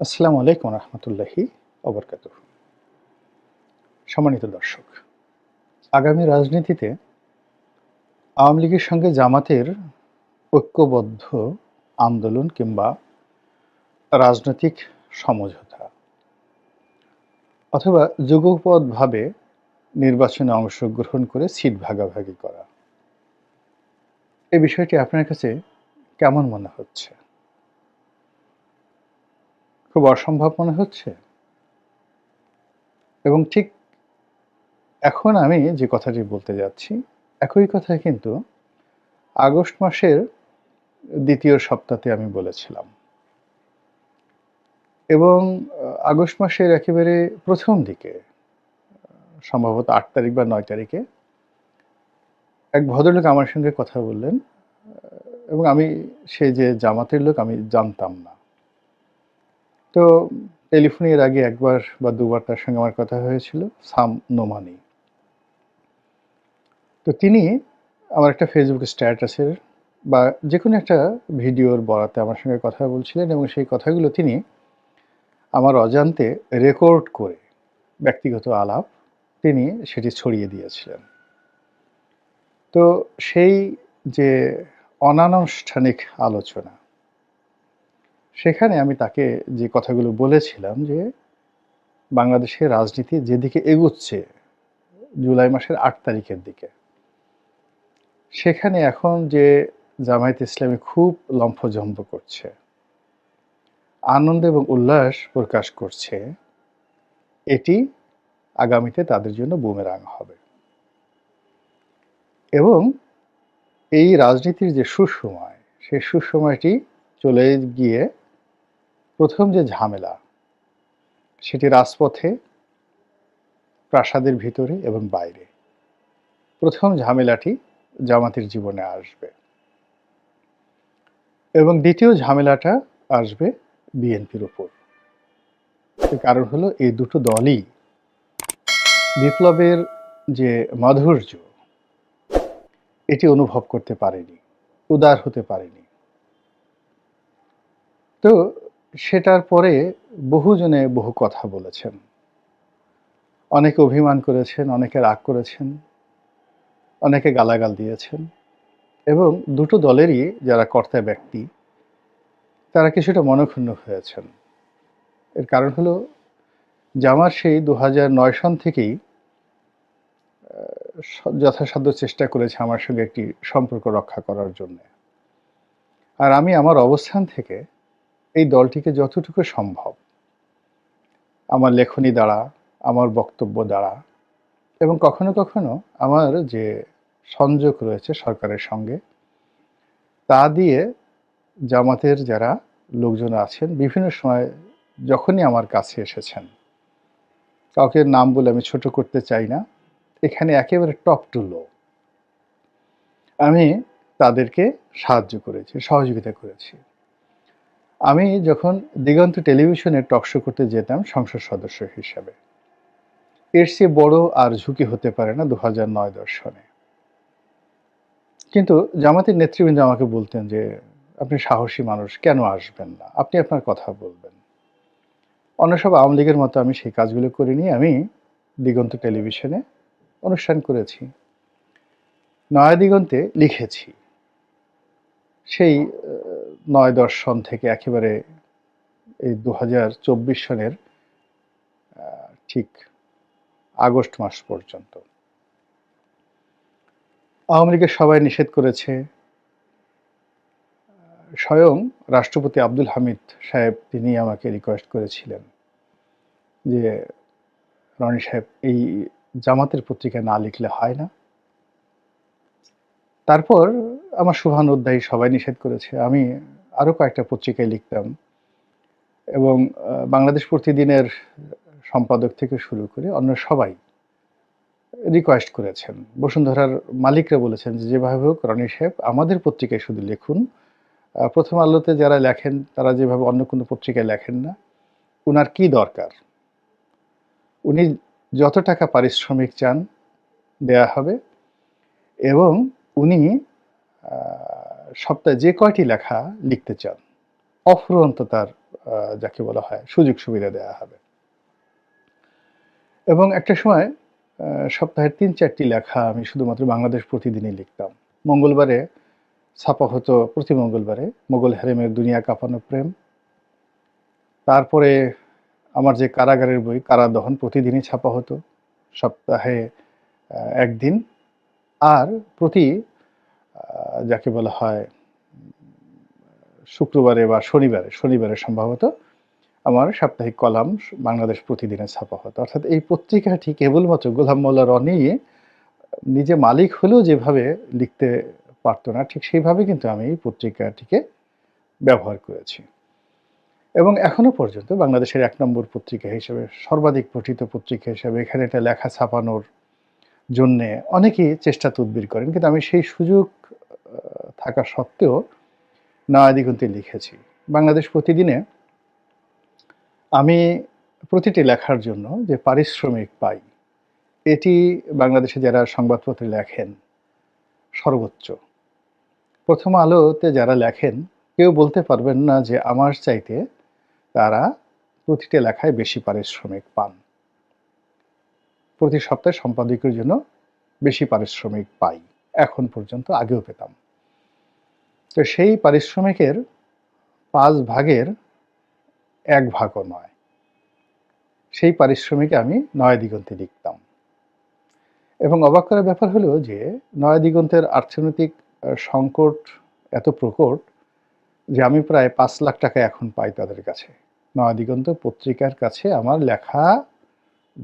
আসসালামু আলাইকুম রহমতুল্লাহি ওবরকাতুহু। সম্মানিত দর্শক, আগামী রাজনীতিতে আওয়ামী লীগের সঙ্গে জামাতের ঐক্যবদ্ধ আন্দোলন কিংবা রাজনৈতিক সমঝোতা অথবা যুগপৎভাবে নির্বাচনে অংশগ্রহণ করে সিট ভাগাভাগি করা, এই বিষয়টি আপনার কাছে কেমন মনে হচ্ছে? খুব অসম্ভব মনে হচ্ছে? এবং ঠিক এখন আমি যে কথাটি বলতে যাচ্ছি, একই কথা কিন্তু আগস্ট মাসের ২য় সপ্তাহে আমি বলেছিলাম। এবং আগস্ট মাসের একেবারে ১ম দিকে সম্ভবত ৮ তারিখ বা ৯ তারিখে এক ভদ্রলোক আমার সঙ্গে কথা বললেন। এবং আমি সে যে জামাতের লোক আমি জানতাম না। তো টেলিফোনে এর আগে ১ বার বা ২ বার তার সঙ্গে আমার কথা হয়েছিল, সাম নোমানি। তো তিনি আমার একটা ফেসবুক স্ট্যাটাসের বা যেকোনো একটা ভিডিওর বরাতে আমার সঙ্গে কথা বলছিলেন এবং সেই কথাগুলো তিনি আমার অজান্তে রেকর্ড করে ব্যক্তিগত আলাপ তিনি সেটি ছড়িয়ে দিয়েছিলেন। তো সেই যে অনানুষ্ঠানিক আলোচনা, সেখানে আমি তাকে যে কথাগুলো বলেছিলাম যে, বাংলাদেশের রাজনীতি যেদিকে এগুচ্ছে জুলাই মাসের ৮ তারিখের দিকে, সেখানে এখন যে জামায়াতে ইসলামী খুব লম্ফঝম্প করছে, আনন্দ এবং উল্লাস প্রকাশ করছে, এটি আগামীতে তাদের জন্য বুমেরাং হবে। এবং এই রাজনীতির যে সুসময়, সেই সুসময়টি চলে গিয়ে ১ম যে ঝামেলা, সেটি রাজপথে, প্রাসাদের ভিতরে এবং বাইরে। ১ম ঝামেলাটি জামাতের জীবনে আসবে এবং ২য় ঝামেলাটা আসবে বিএনপির উপর। এর কারণ হলো এই দুটো দলই বিপ্লবের যে মাধুর্য, এটি অনুভব করতে পারেনি, উদার হতে পারেনি। তো সেটার পরে বহুজনে বহু কথা বলেছেন। অনেকে অভিমান করেছেন, অনেকে রাগ করেছেন, অনেকে গালাগাল দিয়েছেন এবং দুটো দলেরই যারা কর্তা ব্যক্তি, তারা কিছুটা মনঃক্ষুণ্ণ হয়েছেন। এর কারণ হলো জামাত সেই ২০০৯ সন থেকেই যথাসাধ্য চেষ্টা করেছে আমার সঙ্গে একটি সম্পর্ক রক্ষা করার জন্যে। আর আমি আমার অবস্থান থেকে এই দলটিকে যতটুকু সম্ভব আমার লেখনী দ্বারা, আমার বক্তব্য দ্বারা এবং কখনো, কখনো আমার যে সংযোগ রয়েছে সরকারের সঙ্গে, তা দিয়ে জামাতের যারা লোকজন আছেন বিভিন্ন সময় যখনই আমার কাছে এসেছেন, কাউকে নাম বলে আমি ছোট করতে চাই না। এখানে একেবারে টপ টু লো আমি তাদেরকে সাহায্য করেছি, সহযোগিতা করেছি। আমি যখন দিগন্ত টেলিভিশনে টক শো করতে যেতাম সংসদ সদস্য হিসাবে, এর চেয়ে বড় আর ঝুঁকি হতে পারে না ২০০৯-১০ সনে। কিন্তু জামাতের নেতৃবৃন্দ আমাকে বলতেন যে, "আপনি সাহসী মানুষ, কেন আসবেন না? আপনি আপনার কথা বলবেন।" অন্য সব আওয়ামী লীগের মতো আমি সেই কাজগুলো করিনি। আমি দিগন্ত টেলিভিশনে অনুষ্ঠান করেছি। নয়া দিগন্তে লিখেছি। সেই ৯-১০ সন থেকে একেবারে এই ২০২৪ সনের ঠিক আগস্ট মাস পর্যন্ত। আওয়ামী লীগের সবাই নিষেধ করেছে। স্বয়ং রাষ্ট্রপতি আব্দুল হামিদ সাহেব তিনি আমাকে রিকোয়েস্ট করেছিলেন যে, "রনি সাহেব এই জামাতের পত্রিকায় না লিখলে হয় না?" তারপর আমার শুভানুধ্যায়ী সবাই নিষেধ করেছে। আমি আরো কয়েকটা পত্রিকায় লিখতাম এবং বাংলাদেশ প্রতিদিনের সম্পাদক থেকে শুরু করে অন্য সবাই রিকোয়েস্ট করেছেন। বসুন্ধরার মালিকরা বলেছেন যে, "যেভাবে হোক রনি সাহেব আমাদের পত্রিকায় শুধু লিখুন। 'প্রথম আলোতে' যারা লেখেন তারা যেভাবে অন্য কোনো পত্রিকায় লেখেন না। উনার কি দরকার? উনি যত টাকা পারিশ্রমিক চান দেয়া হবে এবং উনি আ সপ্তাহে যে কয়টি লেখা লিখতে চান, অফুরন্ত তার যাকে বলা হয় সুযোগ সুবিধা দেয়া হবে। এবং একটা সময় সপ্তাহে ৩-৪টি লেখা আমি শুধুমাত্র বাংলাদেশ প্রতিদিনই লিখতাম। মঙ্গলবারে ছাপা হতো, প্রতি মঙ্গলবারে মোগল হেরেমের দুনিয়া কাঁপানো প্রেম। তারপরে আমার যে কারাগারের বই কারাদহন প্রতিদিনই ছাপা হতো, সপ্তাহে ১ দিন। আর প্রতি যাকে বলা হয় শুক্রবারে বা শনিবারে সম্ভবত আমার সাপ্তাহিক কলাম বাংলাদেশ প্রতিদিনে ছাপা হতো। অর্থাৎ এই পত্রিকাটি কেবলমাত্র গোলাম মোল্লা রনি নিজে মালিক হলেও যেভাবে লিখতে পারত না, ঠিক সেইভাবে কিন্তু আমি এই পত্রিকাটিকে ব্যবহার করেছি। এবং এখনো পর্যন্ত বাংলাদেশের ১ নম্বর পত্রিকা হিসেবে, সর্বাধিক পঠিত পত্রিকা হিসেবে এখানে একটা লেখা ছাপানোর জন্যে অনেকেই চেষ্টা তদবির করেন। কিন্তু আমি সেই সুযোগ থাকা সত্ত্বেও নয়া দিগন্তে লিখেছি। বাংলাদেশ প্রতিদিনে আমি প্রতিটি লেখার জন্য যে পারিশ্রমিক পাই, এটি বাংলাদেশে যারা সংবাদপত্রে লেখেন সর্বোচ্চ। প্রথম আলোতে যারা লেখেন কেউ বলতে পারবেন না যে আমার চাইতে তারা প্রতিটি লেখায় বেশি পারিশ্রমিক পান। প্রতি সপ্তাহে সম্পাদকীয়র জন্য বেশি পারিশ্রমিক পাই, এখন পর্যন্ত, আগেও পেতাম। তো সেই পারিশ্রমিকের ৫ ভাগের ১ ভাগও নয়, সেই পারিশ্রমিকে আমি নয়া দিগন্তে লিখতাম। এবং অবাক করার ব্যাপার হলো যে নয়া দিগন্তের অর্থনৈতিক সংকট এত প্রকট যে আমি প্রায় ৫ লাখ টাকা এখন পাই তাদের কাছে। নয়া দিগন্ত পত্রিকার কাছে আমার লেখা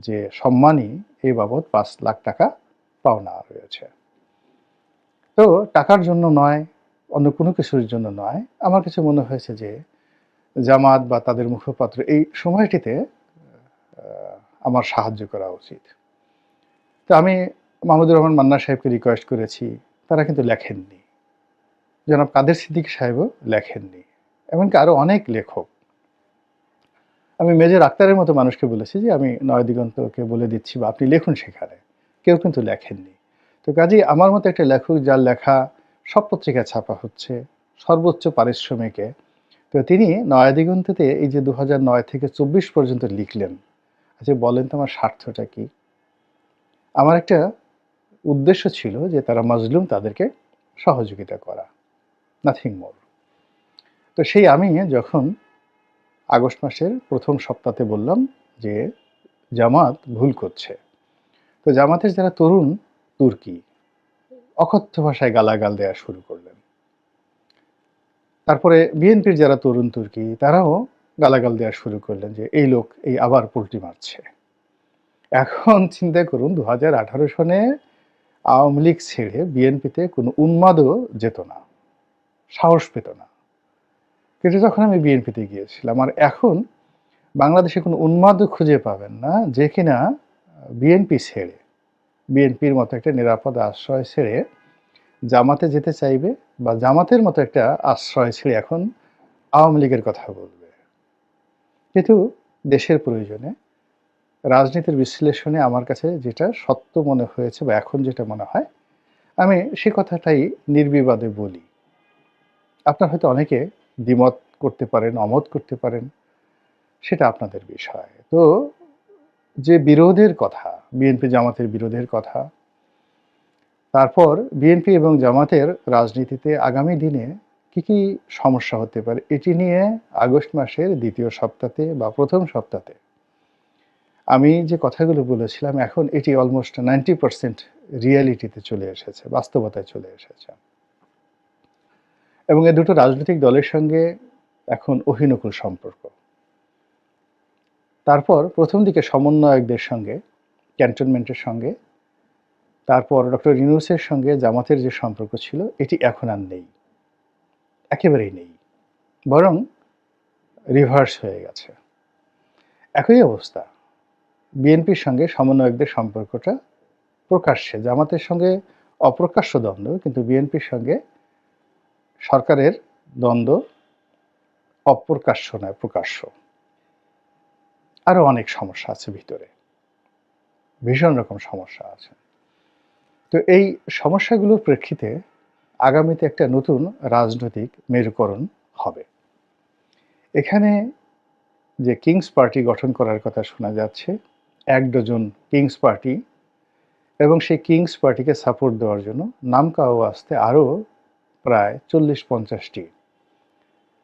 যে সম্মানী, এই বাবদ ৫ লাখ টাকা পাওনা রয়েছে। তো টাকার জন্য নয়, অন্য কোনো কিছুর জন্য নয়, আমার কাছে মনে হয়েছে যে জামাত বা তাদের মুখপাত্র এই সময়টিতে আমার সাহায্য করা উচিত। তো আমি মাহমুদুর রহমান মান্না সাহেবকে রিকোয়েস্ট করেছি, তারা কিন্তু লেখেননি। জনাব কাদের সিদ্দিকী সাহেবও লেখেননি, এমনকি আরও অনেক লেখক। আমি মেজর আক্তারের মতো মানুষকে বলেছি যে আমি নয়া দিগন্তকে বলে দিচ্ছি বা আপনি লিখুন সেখানে, কেউ কিন্তু লেখেননি। তো কাজেই আমার মতো একটা লেখক যার লেখা সব পত্রিকায় ছাপা হচ্ছে সর্বোচ্চ পারিশ্রমিকে, তো তিনি নয়া দিগন্ততে এই যে 2009 থেকে 24 পর্যন্ত লিখলেন, আচ্ছা বলেন তো আমার স্বার্থটা কি? আমার একটা উদ্দেশ্য ছিল যে তারা মাজলুম, তাদেরকে সহযোগিতা করা, নাথিং মোর। তো সেই আমি যখন আগস্ট মাসের প্রথম সপ্তাহে বললাম যে জামাত ভুল করছে, তো জামাতের যারা তরুণ তুর্কি অকথ্য ভাষায় গালাগাল দেওয়া শুরু করলেন। তারপরে বিএনপির যারা তরুণ তুর্কি তারাও গালাগাল দেওয়া শুরু করলেন যে এই লোক এই আবার পোল্টি মারছে। এখন চিন্তা করুন 2018 সনে আওয়ামী লীগ ছেড়ে বিএনপিতে কোনো উন্মাদও যেত না, সাহস পেত না। কিন্তু যখন আমি বিএনপিতে গিয়েছিলাম, আর এখন বাংলাদেশে কোনো উন্মাদও খুঁজে পাবেন না যে কিনা বিএনপি ছেড়ে, বিএনপির মতো একটা নিরাপদ আশ্রয় ছেড়ে জামাতে যেতে চাইবে বা জামাতের মতো একটা আশ্রয় ছেড়ে এখন আওয়ামী লীগের কথা বলবে। কিন্তু দেশের প্রয়োজনে, রাজনীতির বিশ্লেষণে আমার কাছে যেটা সত্য মনে হয়েছে বা এখন যেটা মনে হয়, আমি সে কথাটাই নির্বিবাদে বলি। আপনার হয়তো অনেকে দ্বিমত করতে পারেন, অমত করতে পারেন, সেটা আপনাদের বিষয়। তো যে বিরোধের কথা, বিএনপি জামাতের বিরোধের কথা, তারপর বিএনপি এবং জামাতের রাজনীতিতে আগামী দিনে কি কি সমস্যা হতে পারে, এটি নিয়ে আগস্ট মাসের দ্বিতীয় সপ্তাহে বা প্রথম সপ্তাহে আমি যে কথাগুলো বলেছিলাম, এখন এটি অলমোস্ট 90% রিয়ালিটিতে চলে এসেছে, বাস্তবতায় চলে এসেছে। এবং এই দুটো রাজনৈতিক দলের সঙ্গে এখন অহিনকুল সম্পর্ক। তারপর প্রথম দিকে সমন্বয়কদের সঙ্গে, ক্যান্টনমেন্টের সঙ্গে, তারপর ডক্টর ইউনূসের সঙ্গে জামাতের যে সম্পর্ক ছিল, এটি এখন আর নেই, একেবারেই নেই, বরং রিভার্স হয়ে গেছে। একই অবস্থা বিএনপির সঙ্গে সমন্বয়কদের সম্পর্কটা প্রকাশ্যে, জামাতের সঙ্গে অপ্রকাশ্য দ্বন্দ্ব, কিন্তু বিএনপির সঙ্গে সরকারের দ্বন্দ্ব অপ্রকাশ্য নয়, প্রকাশ্য। আরও অনেক সমস্যা আছে ভিতরে, ভীষণ রকম সমস্যা আছে। তো এই সমস্যাগুলোর প্রেক্ষিতে আগামীতে একটা নতুন রাজনৈতিক মেরুকরণ হবে। এখানে যে কিংস পার্টি গঠন করার কথা শোনা যাচ্ছে, ১ ডজন কিংস পার্টি, এবং সেই কিংস পার্টিকে সাপোর্ট দেওয়ার জন্য নামকাও আসতে আরও প্রায় ৪০-৫০টি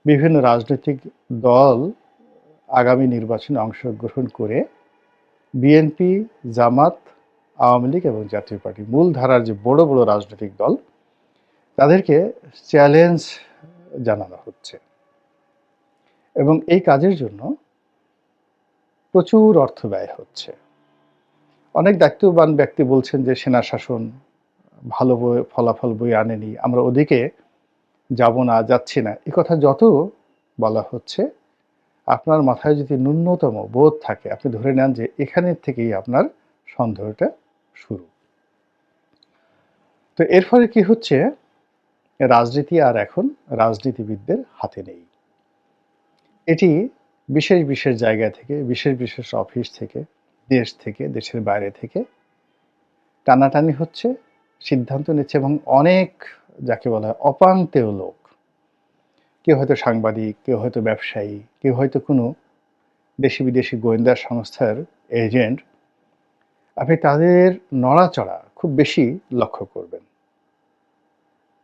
বিভিন্ন রাজনৈতিক দল আগামী নির্বাচনে অংশগ্রহণ করে বিএনপি, জামাত, আওয়ামী লীগ এবং জাতীয় পার্টি মূলধারার যে বড় বড় রাজনৈতিক দল, তাদেরকে চ্যালেঞ্জ জানানো হচ্ছে এবং এই কাজের জন্য প্রচুর অর্থ ব্যয় হচ্ছে। অনেক দায়িত্ববান ব্যক্তি বলছেন যে সেনা শাসন ভালো ফলাফল বয়ে আনেনি, আমরা ওদিকে যাব না, যাচ্ছি না। এই কথা যত বলা হচ্ছে, আপনার মাথায় যদি ন্যূনতম বোধ থাকে, আপনি ধরে নেন যে এখানের থেকেই আপনার সন্দেহটা শুরু। তো এর ফলে কি হচ্ছে, রাজনীতি আর এখন রাজনীতিবিদদের হাতে নেই। এটি বিশেষ বিশেষ জায়গা থেকে, বিশেষ বিশেষ অফিস থেকে, দেশ থেকে, দেশের বাইরে থেকে টানাটানি হচ্ছে, সিদ্ধান্ত নিচ্ছে এবং অনেক যাকে বলা হয় অপাংতেয় লোক, কেউ হয়তো সাংবাদিক, কেউ হয়তো ব্যবসায়ী, কেউ হয়তো কোনো দেশি বিদেশি গোয়েন্দা সংস্থার এজেন্ট, আপনি তাদের নড়াচড়া খুব বেশি লক্ষ্য করবেন।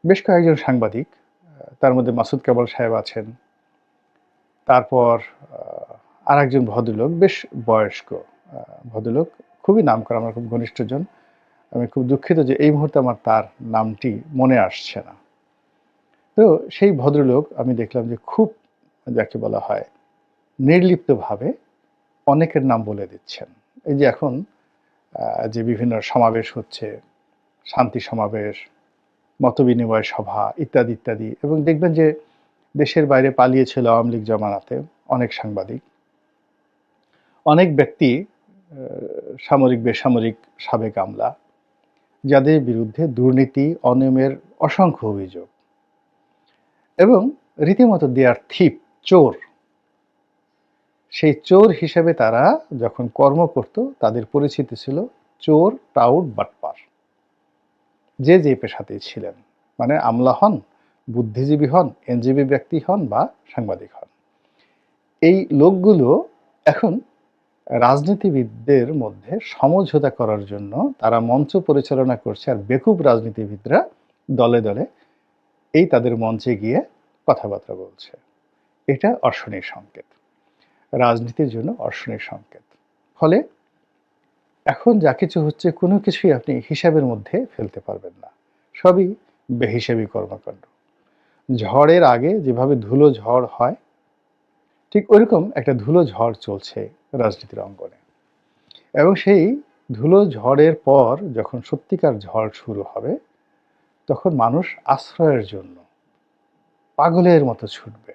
বেশ কয়েকজন সাংবাদিক, তার মধ্যে মাসুদ কেবল সাহেব আছেন, তারপর আরেকজন ভদ্রলোক, বেশ বয়স্ক ভদ্রলোক, খুবই নামকরা, আমার খুব ঘনিষ্ঠজন। আমি খুব দুঃখিত যে এই মুহূর্তে আমার তার নামটি মনে আসছে না। তো সেই ভদ্রলোক আমি দেখলাম যে খুব যাকে বলা হয় নির্লিপ্তভাবে অনেকের নাম বলে দিচ্ছেন। এই যে এখন যে বিভিন্ন সমাবেশ হচ্ছে, শান্তি সমাবেশ, মতবিনিময় সভা ইত্যাদি ইত্যাদি, এবং দেখবেন যে দেশের বাইরে পালিয়েছিল আওয়ামী লীগ জমানাতে অনেক সাংবাদিক, অনেক ব্যক্তি, সামরিক বেসামরিক সাবেক আমলা, যাদের বিরুদ্ধে দুর্নীতি অনিয়মের অসংখ্য অভিযোগ এবং রীতিমতো দে আর থিপ, চোর। সেই চোর হিসেবে তারা যখন কর্ম করত, তাদের পরিচিতি ছিল চোর, টাউট, বাটপার। যে যে পেশাতেই ছিলেন, মানে আমলা হন, বুদ্ধিজীবী হন, এনজিবি ব্যক্তি হন বা সাংবাদিক হন, এই লোকগুলো এখন রাজনীতিবিদদের মধ্যে সমঝোতা করার জন্য তারা মঞ্চ পরিচালনা করছে, আর বেকুব রাজনীতিবিদরা দলে দলে এই তাদের মঞ্চে গিয়ে কথাবার্তা বলছে। এটা অর্শনীর সংকেত, রাজনীতির জন্য অর্শনীর সংকেত। ফলে এখন যা কিছু হচ্ছে, কোনো কিছুই আপনি হিসাবের মধ্যে ফেলতে পারবেন না, সবই বেহিসাবি কর্মকাণ্ড। ঝড়ের আগে যেভাবে ধুলো ঝড় হয়, ঠিক ওইরকম একটা ধুলো ঝড় চলছে রাজনীতির অঙ্গনে, এবং সেই ধুলো ঝড়ের পর যখন সত্যিকার ঝড় শুরু হবে, তখন মানুষ আশ্রয়ের জন্য পাগলের মতো ছুটবে।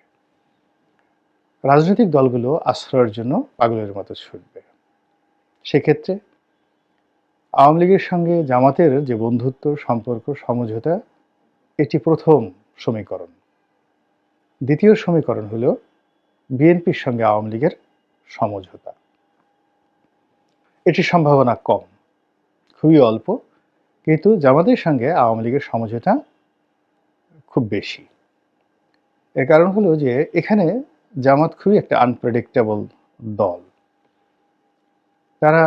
রাজনৈতিক দলগুলো আশ্রয়ের জন্য পাগলের মতো ছুটবে। সেক্ষেত্রে আওয়ামী লীগের সঙ্গে জামাতের যে বন্ধুত্ব, সম্পর্ক, সমঝোতা, এটি প্রথম সমীকরণ। দ্বিতীয় সমীকরণ হলো বিএনপির সঙ্গে আওয়ামী লীগের সমঝোতা। এটির সম্ভাবনা কম, খুবই অল্প, কিন্তু জামাতের সঙ্গে আওয়ামী লীগের সমঝোতা খুব বেশি। এর কারণ হলো যে এখানে জামাত খুবই একটা আনপ্রেডিক্টেবল দল। তারা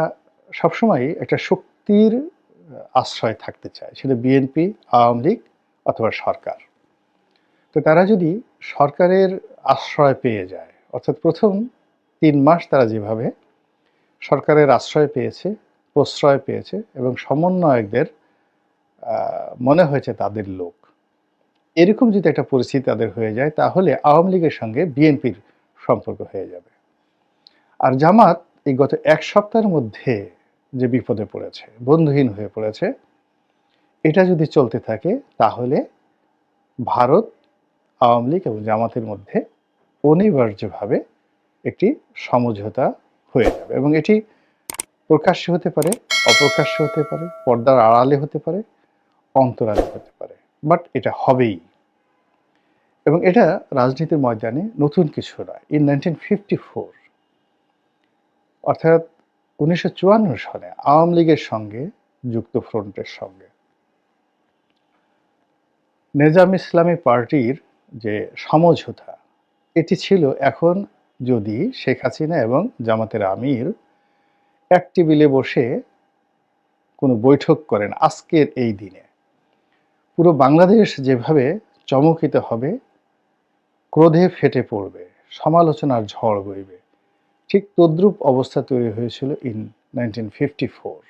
সবসময় একটা শক্তির আশ্রয় থাকতে চায়, সেটা বিএনপি, আওয়ামী লীগ অথবা সরকার। তো তারা যদি সরকারের আশ্রয় পেয়ে যায়, অর্থাৎ প্রথম ৩ মাস তারা যেভাবে সরকারের আশ্রয় পেয়েছে, প্রশ্রয় পেয়েছে এবং সমন্বয়কদের মনে হয়েছে তাদের লোক, এরকম যদি একটা পরিস্থিতি তাদের হয়ে যায়, তাহলে আওয়ামী লীগের সঙ্গে বিএনপির সম্পর্ক হয়ে যাবে। আর জামাত এই গত ১ সপ্তাহের মধ্যে যে বিপদে পড়েছে, বন্ধুহীন হয়ে পড়েছে, এটা যদি চলতে থাকে, তাহলে ভারত, আওয়ামী লীগ এবং জামাতের মধ্যে অনিবার্যভাবে একটি সমঝোতা হয়ে যাবে, এবং এটি প্রকাশ্যে হতে পারে, অপ্রকাশ্য হতে পারে, পর্দার আড়ালে হতে পারে, অন্তরালে হতে পারে, বাট এটা হবেই। এবং এটা রাজনীতির ময়দানে নতুন কিছু নয়। ইন 1954, অর্থাৎ 1954 সালে আওয়ামী লীগের সঙ্গে যুক্ত ফ্রন্টের সঙ্গে নেজাম ইসলামী পার্টির যে সমঝোতা, এটি ছিল এখন যদি শেখ হাসিনা এবং জামাতের আমির এক টেবিলে বসে কোনো বৈঠক করেন আজকের এই দিনে, পুরো বাংলাদেশ যেভাবে চমকিত হবে, ক্রোধে ফেটে পড়বে, সমালোচনার ঝড় বইবে, ঠিক তদ্রূপ অবস্থা তৈরি হয়েছিল ইন 1954।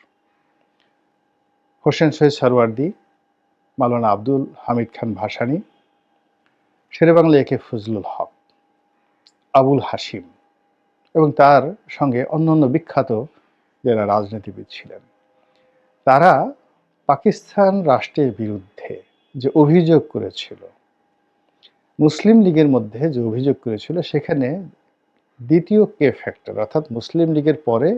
হোসেন শহীদ সরওয়ার্দী, মাওলানা আব্দুল হামিদ খান ভাসানী, শেরেবাংলা একে ফজলুল হক, আবুল হাশিম এবং তার সঙ্গে অন্যান্য বিখ্যাত যারা রাজনীতিবিদ ছিলেন, তারা পাকিস্তান রাষ্ট্রের বিরুদ্ধে যে অভিযোগ করেছিল, মুসলিম লীগের মধ্যে যে অভিযোগ করেছিল, সেখানে দ্বিতীয় কে ফ্যাক্টর অর্থাৎ মুসলিম লীগের পরে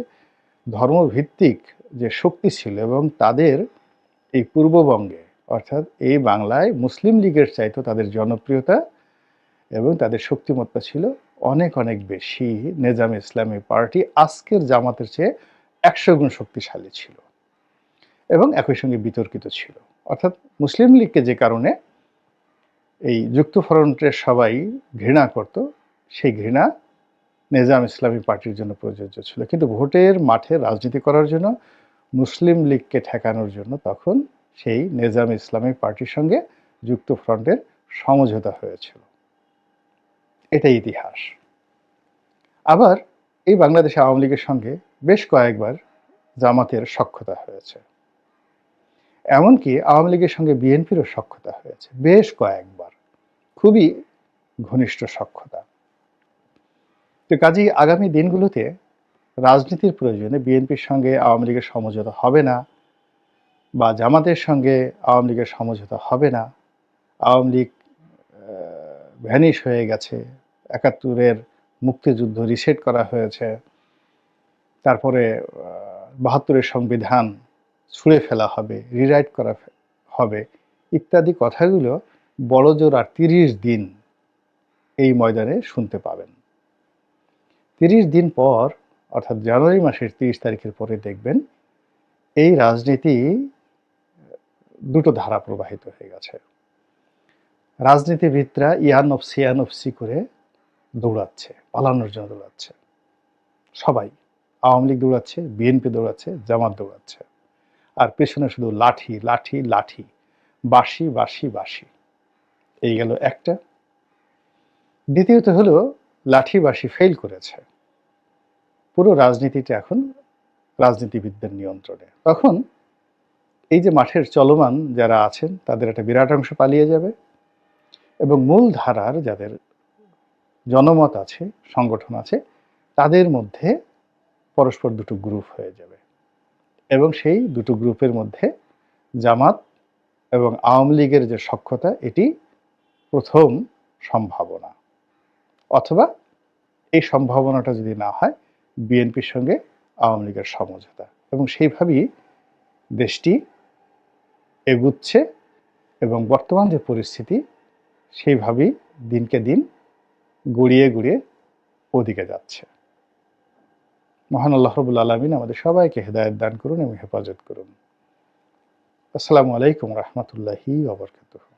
ধর্মভিত্তিক যে শক্তি ছিল এবং তাদের এই পূর্ববঙ্গে অর্থাৎ এই বাংলায় মুসলিম লীগের চাইতো তাদের জনপ্রিয়তা এবং তাদের শক্তিমত্তা ছিল অনেক অনেক বেশি। নেজামে ইসলামী পার্টি আজকের জামাতের চেয়ে 100 গুণ শক্তিশালী ছিল এবং একই সঙ্গে বিতর্কিত ছিল। অর্থাৎ মুসলিম লীগকে যে কারণে এই যুক্তফ্রন্টের সবাই ঘৃণা করত, সেই ঘৃণা নেজাম ইসলামী পার্টির জন্য প্রযোজ্য ছিল। কিন্তু ভোটের মাঠে রাজনীতি করার জন্য মুসলিম লীগকে ঠেকানোর জন্য তখন সেই নেজাম ইসলামী পার্টির সঙ্গে যুক্তফ্রন্টের সমঝোতা হয়েছিল। এটাই ইতিহাস। আবার এই বাংলাদেশ আওয়ামী লীগের সঙ্গে বেশ কয়েকবার জামাতের সখ্যতা হয়েছে, এমনকি আওয়ামী লীগের সঙ্গে বিএনপিরও সখ্যতা হয়েছে বেশ কয়েকবার, খুবই ঘনিষ্ঠ সখ্যতা। তো কাজেই আগামী দিনগুলোতে রাজনীতির প্রয়োজনে বিএনপির সঙ্গে আওয়ামী লীগের সমঝোতা হবে না বা জামাতের সঙ্গে আওয়ামী লীগের সমঝোতা হবে না, আওয়ামী লীগ ভ্যানিশ হয়ে গেছে, ৭১-এর মুক্তিযুদ্ধ রিসেট করা হয়েছে, তারপরে ৭২-এর সংবিধান ছুঁড়ে ফেলা হবে, রিরাইট করা হবে, ইত্যাদি কথাগুলো বড়জোর আর ৩০ দিন এই ময়দানে শুনতে পাবেন। ৩০ দিন পর অর্থাৎ জানুয়ারি মাসের ৩০ তারিখের পরে দেখবেন এই রাজনীতি দুটো ধারা প্রবাহিত হয়ে গেছে। রাজনীতিবিদরা ইয়ানফসি করে দৌড়াচ্ছে, পালানোর জন্য দৌড়াচ্ছে। সবাই, আওয়ামী লীগ দৌড়াচ্ছে, বিএনপি দৌড়াচ্ছে, জামাত দৌড়াচ্ছে, আর পেছনে শুধু লাঠি লাঠি লাঠি, বাঁশি বাঁশি বাঁশি। এই গেল একটা। দ্বিতীয়ত হলো লাঠি বাঁশি ফেল করেছে, পুরো রাজনীতিটা এখন রাজনীতিবিদদের নিয়ন্ত্রণে। তখন এই যে মাঠের চলমান যারা আছেন তাদের একটা বিরাট অংশ পালিয়ে যাবে এবং মূল ধারার যাদের জনমত আছে, সংগঠন আছে, তাদের মধ্যে পরস্পর দুটো গ্রুপ হয়ে যাবে এবং সেই দুটো গ্রুপের মধ্যে জামাত এবং আওয়ামী লীগের যে সখ্যতা, এটি প্রথম সম্ভাবনা। অথবা এই সম্ভাবনাটা যদি না হয়, বিএনপির সঙ্গে আওয়ামী লীগের সমঝোতা, এবং সেইভাবেই দেশটি এগুচ্ছে এবং বর্তমান যে পরিস্থিতি সেইভাবেই দিনকে দিন গড়িয়ে গড়িয়ে ওদিকে যাচ্ছে। মহান আল্লাহ রাব্বুল আলামিন আমাদের সবাইকে হেদায়েত দান করুন এবং হেফাজত করুন। আসসালামু আলাইকুম রহমতুল্লাহি ওয়া বারাকাতুহু।